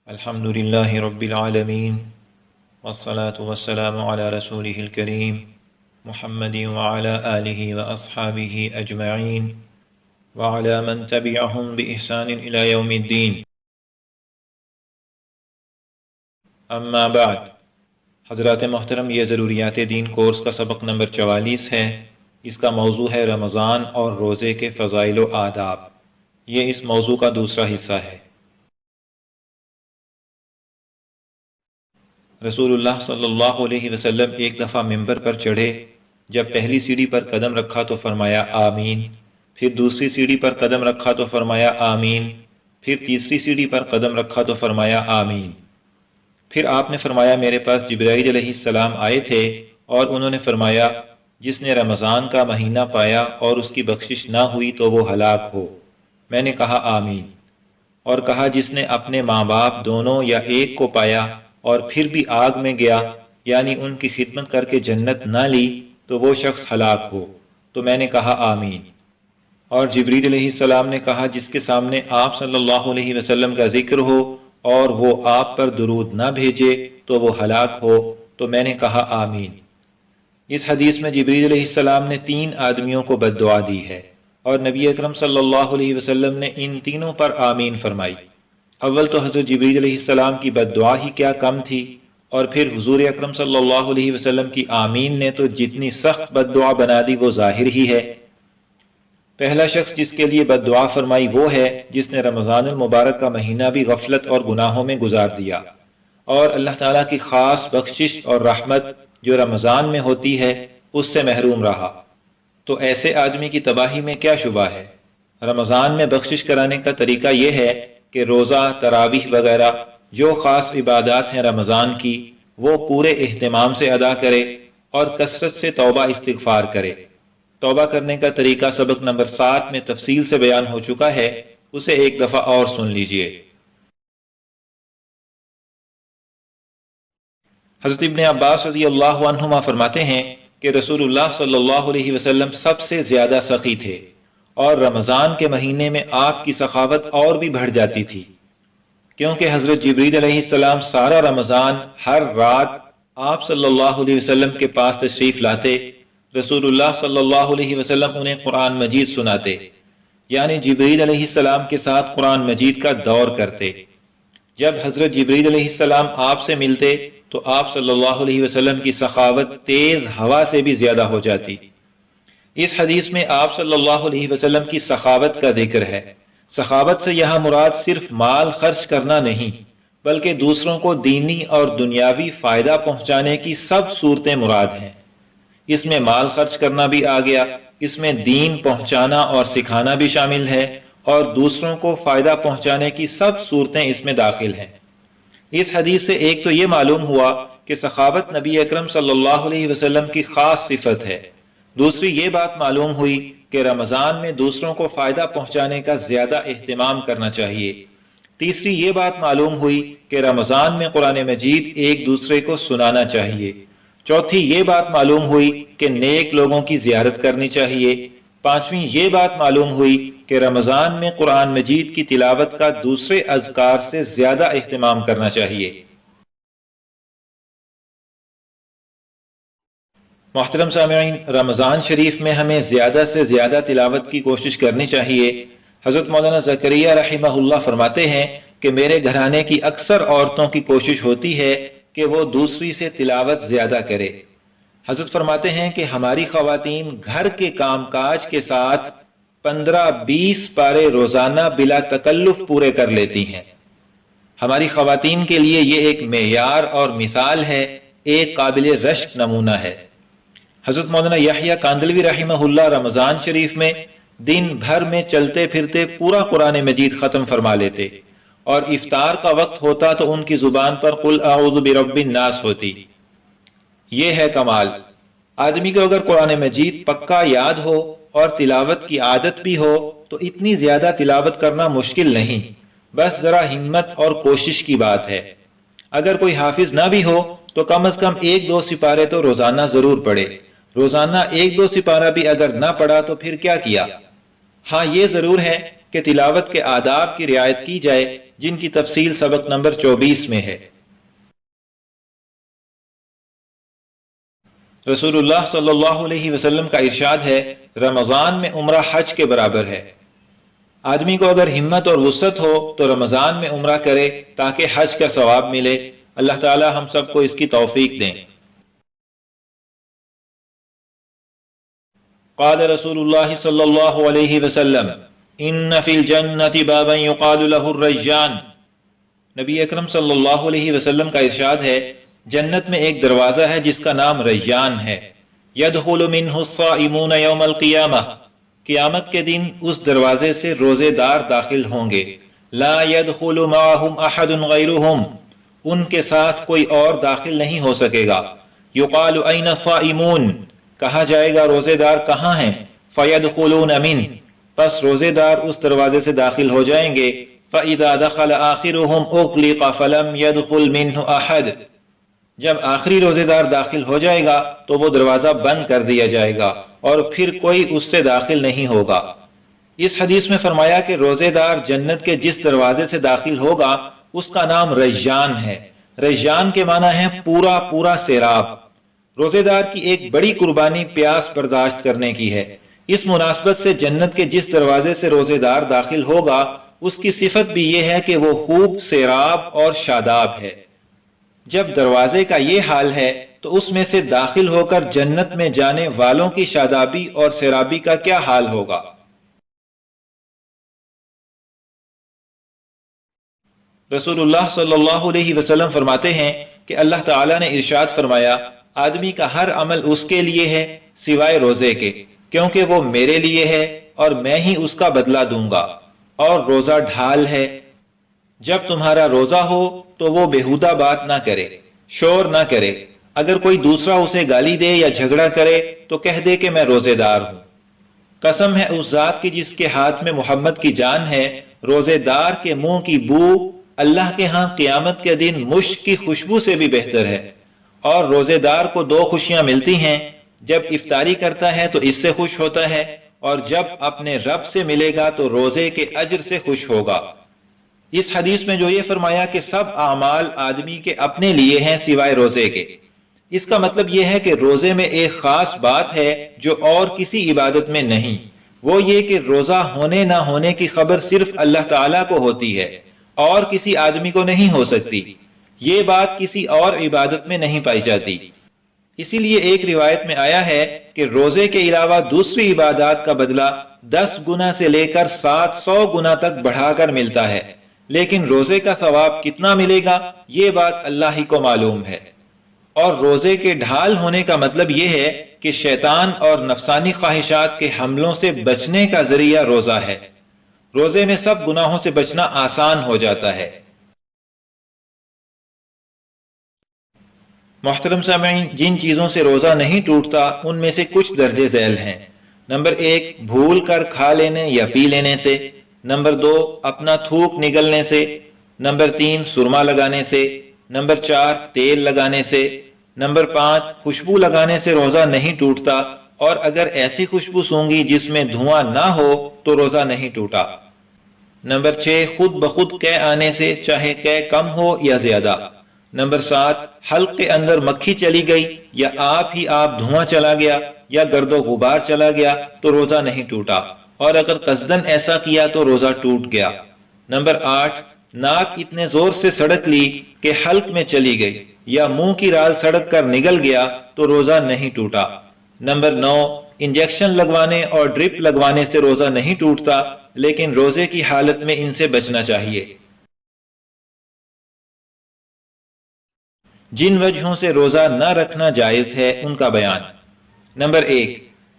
الحمد لله رب العالمين والصلاة والسلام على رسوله الكريم محمد وعلى آله وأصحابه أجمعين وعلى من تبعهم بإحسان إلى يوم الدين اما بعد حضرات محترم، یہ ضروریات دین کورس کا سبق نمبر 44 ہے۔ اس کا موضوع ہے رمضان اور روزے کے فضائل و آداب۔ یہ اس موضوع کا دوسرا حصہ ہے۔ رسول اللہ صلی اللہ علیہ وسلم ایک دفعہ ممبر پر چڑھے۔ جب پہلی سیڑھی پر قدم رکھا تو فرمایا آمین، پھر دوسری سیڑھی پر قدم رکھا تو فرمایا آمین، پھر تیسری سیڑھی پر قدم رکھا تو فرمایا آمین۔ پھر آپ نے فرمایا میرے پاس جبرائیل علیہ السلام آئے تھے اور انہوں نے فرمایا جس نے رمضان کا مہینہ پایا اور اس کی بخشش نہ ہوئی تو وہ ہلاک ہو۔ میں نے کہا آمین، اور کہا جس نے اپنے ماں باپ دونوں یا ایک کو پایا اور پھر بھی آگ میں گیا، یعنی ان کی خدمت کر کے جنت نہ لی تو وہ شخص ہلاک ہو۔ تو میں نے کہا آمین۔ اور جبریل علیہ السلام نے کہا جس کے سامنے آپ صلی اللہ علیہ وسلم کا ذکر ہو اور وہ آپ پر درود نہ بھیجے تو وہ ہلاک ہو۔ تو میں نے کہا آمین۔ اس حدیث میں جبریل علیہ السلام نے 3 آدمیوں کو بد دعا دی ہے اور نبی اکرم صلی اللہ علیہ وسلم نے ان تینوں پر آمین فرمائی۔ اول تو حضرت جبریل علیہ السلام کی بد دعا ہی کیا کم تھی، اور پھر حضور اکرم صلی اللہ علیہ وسلم کی آمین نے تو جتنی سخت بد دعا بنا دی وہ ظاہر ہی ہے۔ پہلا شخص جس کے لیے بد دعا فرمائی وہ ہے جس نے رمضان المبارک کا مہینہ بھی غفلت اور گناہوں میں گزار دیا اور اللہ تعالیٰ کی خاص بخشش اور رحمت جو رمضان میں ہوتی ہے اس سے محروم رہا۔ تو ایسے آدمی کی تباہی میں کیا شبہ ہے۔ رمضان میں بخشش کرانے کا طریقہ یہ ہے کہ روزہ، تراویح وغیرہ جو خاص عبادات ہیں رمضان کی وہ پورے اہتمام سے ادا کرے اور کثرت سے توبہ استغفار کرے۔ توبہ کرنے کا طریقہ سبق نمبر 7 میں تفصیل سے بیان ہو چکا ہے، اسے ایک دفعہ اور سن لیجئے۔ حضرت ابن عباس رضی اللہ عنہما فرماتے ہیں کہ رسول اللہ صلی اللہ علیہ وسلم سب سے زیادہ سخی تھے اور رمضان کے مہینے میں آپ کی سخاوت اور بھی بڑھ جاتی تھی، کیونکہ حضرت جبریل علیہ السلام سارا رمضان ہر رات آپ صلی اللہ علیہ وسلم کے پاس تشریف لاتے۔ رسول اللہ صلی اللہ علیہ وسلم انہیں قرآن مجید سناتے، یعنی جبریل علیہ السلام کے ساتھ قرآن مجید کا دور کرتے۔ جب حضرت جبریل علیہ السلام آپ سے ملتے تو آپ صلی اللہ علیہ وسلم کی سخاوت تیز ہوا سے بھی زیادہ ہو جاتی۔ اس حدیث میں آپ صلی اللہ علیہ وسلم کی سخاوت کا ذکر ہے۔ سخاوت سے یہاں مراد صرف مال خرچ کرنا نہیں بلکہ دوسروں کو دینی اور دنیاوی فائدہ پہنچانے کی سب صورتیں مراد ہیں۔ اس میں مال خرچ کرنا بھی آ گیا، اس میں دین پہنچانا اور سکھانا بھی شامل ہے، اور دوسروں کو فائدہ پہنچانے کی سب صورتیں اس میں داخل ہیں۔ اس حدیث سے ایک تو یہ معلوم ہوا کہ سخاوت نبی اکرم صلی اللہ علیہ وسلم کی خاص صفت ہے۔ دوسری یہ بات معلوم ہوئی کہ رمضان میں دوسروں کو فائدہ پہنچانے کا زیادہ اہتمام کرنا چاہیے۔ تیسری یہ بات معلوم ہوئی کہ رمضان میں قرآن مجید ایک دوسرے کو سنانا چاہیے۔ چوتھی یہ بات معلوم ہوئی کہ نیک لوگوں کی زیارت کرنی چاہیے۔ پانچویں یہ بات معلوم ہوئی کہ رمضان میں قرآن مجید کی تلاوت کا دوسرے اذکار سے زیادہ اہتمام کرنا چاہیے۔ محترم سامعین، رمضان شریف میں ہمیں زیادہ سے زیادہ تلاوت کی کوشش کرنی چاہیے۔ حضرت مولانا زکریا رحمہ اللہ فرماتے ہیں کہ میرے گھرانے کی اکثر عورتوں کی کوشش ہوتی ہے کہ وہ دوسری سے تلاوت زیادہ کرے۔ حضرت فرماتے ہیں کہ ہماری خواتین گھر کے کام کاج کے ساتھ 15-20 پارے روزانہ بلا تکلف پورے کر لیتی ہیں۔ ہماری خواتین کے لیے یہ ایک معیار اور مثال ہے، ایک قابل رشک نمونہ ہے۔ حضرت مولانا یحییٰ کاندلوی رحمہ اللہ رمضان شریف میں دن بھر میں چلتے پھرتے پورا قرآن مجید ختم فرما لیتے، اور افطار کا وقت ہوتا تو ان کی زبان پر قل اعوذ برب الناس ہوتی۔ یہ ہے کمال۔ آدمی کو اگر قرآن مجید پکا یاد ہو اور تلاوت کی عادت بھی ہو تو اتنی زیادہ تلاوت کرنا مشکل نہیں، بس ذرا ہمت اور کوشش کی بات ہے۔ اگر کوئی حافظ نہ بھی ہو تو کم از کم 1-2 سپارے تو روزانہ ضرور پڑھے۔ روزانہ 1-2 سپارہ بھی اگر نہ پڑھا تو پھر کیا کیا۔ ہاں یہ ضرور ہے کہ تلاوت کے آداب کی رعایت کی جائے، جن کی تفصیل سبق نمبر 24 میں ہے۔ رسول اللہ صلی اللہ علیہ وسلم کا ارشاد ہے، رمضان میں عمرہ حج کے برابر ہے۔ آدمی کو اگر ہمت اور وسعت ہو تو رمضان میں عمرہ کرے تاکہ حج کا ثواب ملے۔ اللہ تعالی ہم سب کو اس کی توفیق دیں۔ قال رسول اللہ صلی اللہ علیہ وسلم ان فی الجنۃ بابا یقال له الریان۔ نبی اکرم صلی اللہ علیہ وسلم کا ارشاد ہے، جنت میں ایک دروازہ ہے جس کا نام ریان ہے، یدخل منہ الصائمون یوم القیامہ، قیامت کے دن اس دروازے سے روزے دار داخل ہوں گے، لا يدخل معهم احد غیرهم، ان کے ساتھ کوئی اور داخل نہیں ہو سکے گا۔ یقال این الصائمون، کہا جائے گا روزے دار کہاں ہیں؟ فیدخلون منہ، پس روزے دار اس دروازے سے داخل ہو جائیں گے۔ فَإِذَا دَخَلَ آخِرُهُمْ أُغْلِقَ فَلَمْ يَدْخُلْ مِنْهُ أَحَدٌ، جب آخری روزے دار داخل ہو جائے گا تو وہ دروازہ بند کر دیا جائے گا اور پھر کوئی اس سے داخل نہیں ہوگا۔ اس حدیث میں فرمایا کہ روزے دار جنت کے جس دروازے سے داخل ہوگا اس کا نام ریان ہے۔ ریان کے معنی ہے پورا پورا سیراب۔ روزے دار کی ایک بڑی قربانی پیاس برداشت کرنے کی ہے۔ اس مناسبت سے جنت کے جس دروازے سے روزے دار داخل ہوگا اس کی صفت بھی یہ ہے کہ وہ خوب سیراب اور شاداب ہے۔ جب دروازے کا یہ حال ہے تو اس میں سے داخل ہو کر جنت میں جانے والوں کی شادابی اور سیرابی کا کیا حال ہوگا؟ رسول اللہ صلی اللہ علیہ وسلم فرماتے ہیں کہ اللہ تعالیٰ نے ارشاد فرمایا، آدمی کا ہر عمل اس کے لیے ہے سوائے روزے کے، کیونکہ وہ میرے لیے ہے اور میں ہی اس کا بدلہ دوں گا، اور روزہ ڈھال ہے۔ جب تمہارا روزہ ہو تو وہ بےہودہ بات نہ کرے، شور نہ کرے۔ اگر کوئی دوسرا اسے گالی دے یا جھگڑا کرے تو کہہ دے کہ میں روزے دار ہوں۔ قسم ہے اس ذات کی جس کے ہاتھ میں محمد کی جان ہے، روزے دار کے منہ کی بو اللہ کے ہاں قیامت کے دن مشک کی خوشبو سے بھی بہتر ہے۔ اور روزے دار کو دو خوشیاں ملتی ہیں، جب افطاری کرتا ہے تو اس سے خوش ہوتا ہے، اور جب اپنے رب سے ملے گا تو روزے کے اجر سے خوش ہوگا۔ اس حدیث میں جو یہ فرمایا کہ سب اعمال آدمی کے اپنے لیے ہیں سوائے روزے کے، اس کا مطلب یہ ہے کہ روزے میں ایک خاص بات ہے جو اور کسی عبادت میں نہیں، وہ یہ کہ روزہ ہونے نہ ہونے کی خبر صرف اللہ تعالیٰ کو ہوتی ہے اور کسی آدمی کو نہیں ہو سکتی۔ یہ بات کسی اور عبادت میں نہیں پائی جاتی۔ اسی لیے ایک روایت میں آیا ہے کہ روزے کے علاوہ دوسری عبادات کا بدلہ 10 گنا سے لے کر 700 گنا تک بڑھا کر ملتا ہے، لیکن روزے کا ثواب کتنا ملے گا یہ بات اللہ ہی کو معلوم ہے۔ اور روزے کے ڈھال ہونے کا مطلب یہ ہے کہ شیطان اور نفسانی خواہشات کے حملوں سے بچنے کا ذریعہ روزہ ہے۔ روزے میں سب گناہوں سے بچنا آسان ہو جاتا ہے۔ محترم سامعین، جن چیزوں سے روزہ نہیں ٹوٹتا ان میں سے کچھ درجے ذیل ہیں۔ نمبر 1، بھول کر کھا لینے یا پی لینے سے۔ نمبر 2، اپنا تھوک نگلنے سے۔ نمبر 3، سرما لگانے سے۔ نمبر 4، تیل لگانے سے۔ نمبر 5، خوشبو لگانے سے روزہ نہیں ٹوٹتا، اور اگر ایسی خوشبو سونگھی جس میں دھواں نہ ہو تو روزہ نہیں ٹوٹا۔ نمبر 6، خود بخود قے آنے سے، چاہے قے کم ہو یا زیادہ۔ نمبر 7، حلق کے اندر مکھی چلی گئی یا آپ ہی آپ دھواں چلا گیا یا گرد و غبار چلا گیا تو روزہ نہیں ٹوٹا، اور اگر قصدن ایسا کیا تو روزہ ٹوٹ گیا۔ نمبر 8، ناک اتنے زور سے سڑک لی کہ حلق میں چلی گئی یا منہ کی رال سڑک کر نگل گیا تو روزہ نہیں ٹوٹا۔ نمبر 9، انجیکشن لگوانے اور ڈرپ لگوانے سے روزہ نہیں ٹوٹتا، لیکن روزے کی حالت میں ان سے بچنا چاہیے۔ جن وجہوں سے روزہ نہ رکھنا جائز ہے ان کا بیان۔ نمبر 1،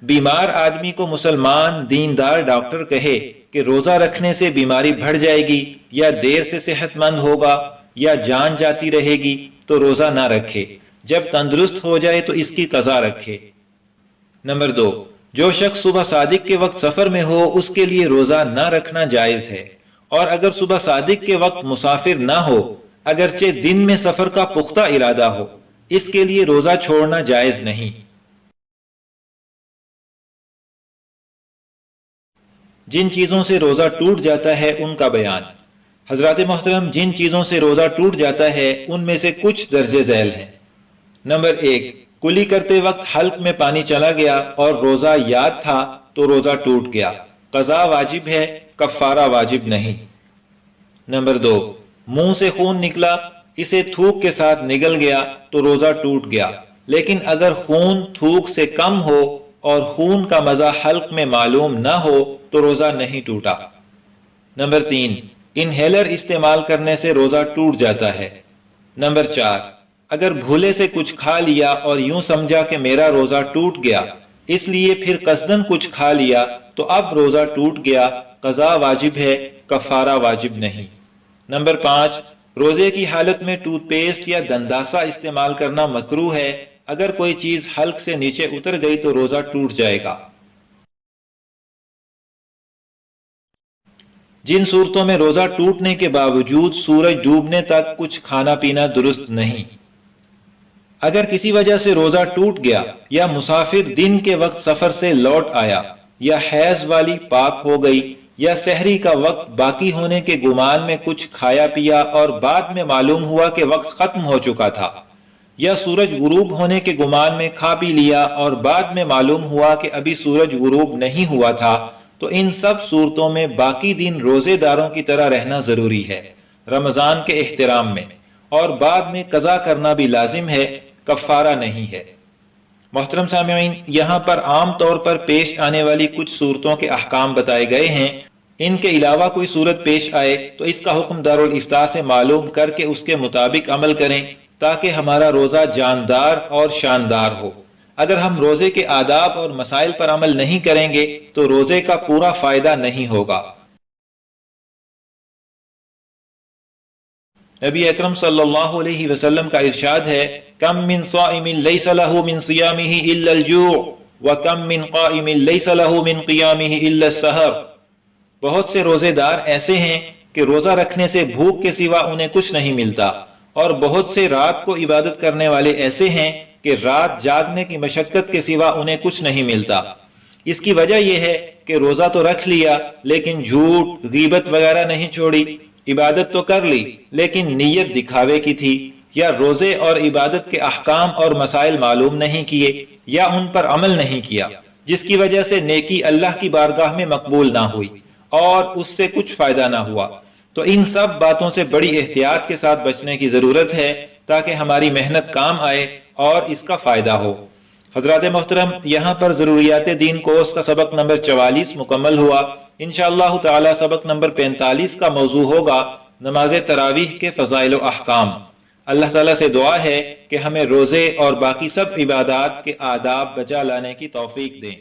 بیمار آدمی کو مسلمان دیندار ڈاکٹر کہے کہ روزہ رکھنے سے بیماری بڑھ جائے گی یا دیر سے صحت مند ہوگا یا جان جاتی رہے گی تو روزہ نہ رکھے، جب تندرست ہو جائے تو اس کی قضا رکھے۔ نمبر 2، جو شخص صبح صادق کے وقت سفر میں ہو اس کے لیے روزہ نہ رکھنا جائز ہے، اور اگر صبح صادق کے وقت مسافر نہ ہو اگرچہ دن میں سفر کا پختہ ارادہ ہو، اس کے لیے روزہ چھوڑنا جائز نہیں۔ جن چیزوں سے روزہ ٹوٹ جاتا ہے ان کا بیان۔ حضرات محترم، جن چیزوں سے روزہ ٹوٹ جاتا ہے ان میں سے کچھ درج ذیل ہیں۔ نمبر 1، کلی کرتے وقت حلق میں پانی چلا گیا اور روزہ یاد تھا تو روزہ ٹوٹ گیا، قضا واجب ہے، کفارہ واجب نہیں۔ نمبر 2، منہ سے خون نکلا، اسے تھوک کے ساتھ نگل گیا تو روزہ ٹوٹ گیا، لیکن اگر خون تھوک سے کم ہو اور خون کا مزہ حلق میں معلوم نہ ہو تو روزہ نہیں ٹوٹا۔ نمبر 3، انہیلر استعمال کرنے سے روزہ ٹوٹ جاتا ہے۔ نمبر 4، اگر بھولے سے کچھ کھا لیا اور یوں سمجھا کہ میرا روزہ ٹوٹ گیا، اس لیے پھر قصدن کچھ کھا لیا تو اب روزہ ٹوٹ گیا، قضا واجب ہے، کفارہ واجب نہیں۔ نمبر 5، روزے کی حالت میں ٹوتھ پیسٹ یا دنداسا استعمال کرنا مکروہ ہے، اگر کوئی چیز حلق سے نیچے اتر گئی تو روزہ ٹوٹ جائے گا۔ جن صورتوں میں روزہ ٹوٹنے کے باوجود سورج ڈوبنے تک کچھ کھانا پینا درست نہیں۔ اگر کسی وجہ سے روزہ ٹوٹ گیا، یا مسافر دن کے وقت سفر سے لوٹ آیا، یا حیض والی پاک ہو گئی، یا سحری کا وقت باقی ہونے کے گمان میں کچھ کھایا پیا اور بعد میں معلوم ہوا کہ وقت ختم ہو چکا تھا، یا سورج غروب ہونے کے گمان میں کھا پی لیا اور بعد میں معلوم ہوا کہ ابھی سورج غروب نہیں ہوا تھا، تو ان سب صورتوں میں باقی دن روزے داروں کی طرح رہنا ضروری ہے رمضان کے احترام میں، اور بعد میں قضا کرنا بھی لازم ہے، کفارہ نہیں ہے۔ محترم سامعین، یہاں پر عام طور پر پیش آنے والی کچھ صورتوں کے احکام بتائے گئے ہیں۔ ان کے علاوہ کوئی صورت پیش آئے تو اس کا حکم دارالفتاء سے معلوم کر کے اس کے مطابق عمل کریں، تاکہ ہمارا روزہ جاندار اور شاندار ہو۔ اگر ہم روزے کے آداب اور مسائل پر عمل نہیں کریں گے تو روزے کا پورا فائدہ نہیں ہوگا۔ نبی اکرم صلی اللہ علیہ وسلم کا ارشاد ہے، کم من صائم لیس لہ من صیامہ الا الجوع وکم من قائم لیس لہ من قیامہ الا السحر۔ بہت سے روزے دار ایسے ہیں کہ روزہ رکھنے سے بھوک کے سوا انہیں کچھ نہیں ملتا، اور بہت سے رات کو عبادت کرنے والے ایسے ہیں کہ رات جاگنے کی مشقت کے سوا انہیں کچھ نہیں ملتا۔ اس کی وجہ یہ ہے کہ روزہ تو رکھ لیا لیکن جھوٹ، غیبت وغیرہ نہیں چھوڑی، عبادت تو کر لی لیکن نیت دکھاوے کی تھی، یا روزے اور عبادت کے احکام اور مسائل معلوم نہیں کیے، یا ان پر عمل نہیں کیا، جس کی وجہ سے نیکی اللہ کی بارگاہ میں مقبول نہ ہوئی اور اس سے کچھ فائدہ نہ ہوا۔ تو ان سب باتوں سے بڑی احتیاط کے ساتھ بچنے کی ضرورت ہے تاکہ ہماری محنت کام آئے اور اس کا فائدہ ہو۔ حضرات محترم، یہاں پر ضروریات دین کورس کا سبق نمبر 44 مکمل ہوا۔ انشاءاللہ تعالی سبق نمبر 45 کا موضوع ہوگا نماز تراویح کے فضائل و احکام۔ اللہ تعالیٰ سے دعا ہے کہ ہمیں روزے اور باقی سب عبادات کے آداب بجا لانے کی توفیق دیں۔